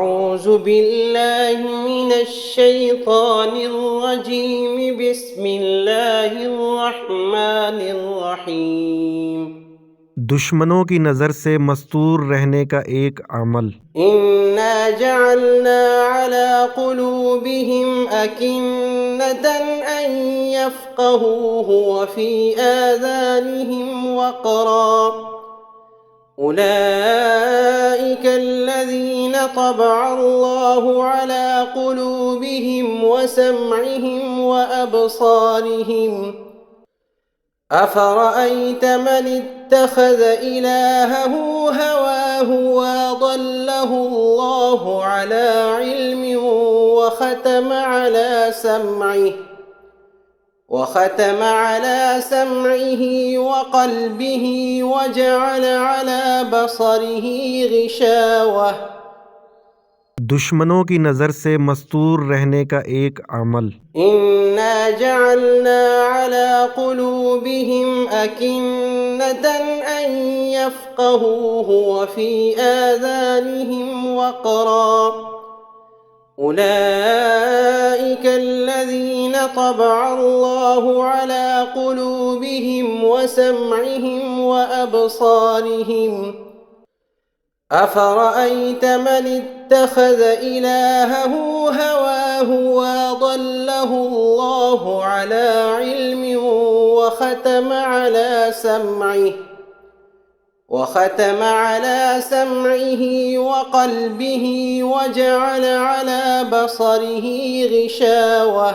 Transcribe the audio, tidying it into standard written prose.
أعوذ بالله من الشيطان الرجيم بسم الله الرحمن الرحيم दुश्मनों की नज़र से मस्तूर रहने का एक अमल। इन्ना जअलना अला कुलूबिहिम अकिन्नतन अन यफ़क़हूहु व फ़ी आज़ानिहिम वक़रा उलाइका अल्लज़ीना तबअ अल्लाहु अला कुलूबिहिम व समइहिम व अबसारिहिम أفرأيت من اتخذ إلهه هواه وأضله الله على علم وختم على سمعه وقلبه وجعل على بصره غشاوة दुश्मनों की नज़र से मस्तूर रहने का एक अमल। इन्ना जअलना अला कुलूबिहिम अकिन्नतन अन यफ़क़हूहु व फ़ी आज़ानिहिम वक़रा उलाइका अल्लज़ीना तबअ अल्लाहु अला कुलूबिहिम व समइहिम व अबसारिहिम أفرأيت من اتخذ إلهه هواه وأضله الله على علم وختم على سمعه وقلبه وجعل على بصره غشاوة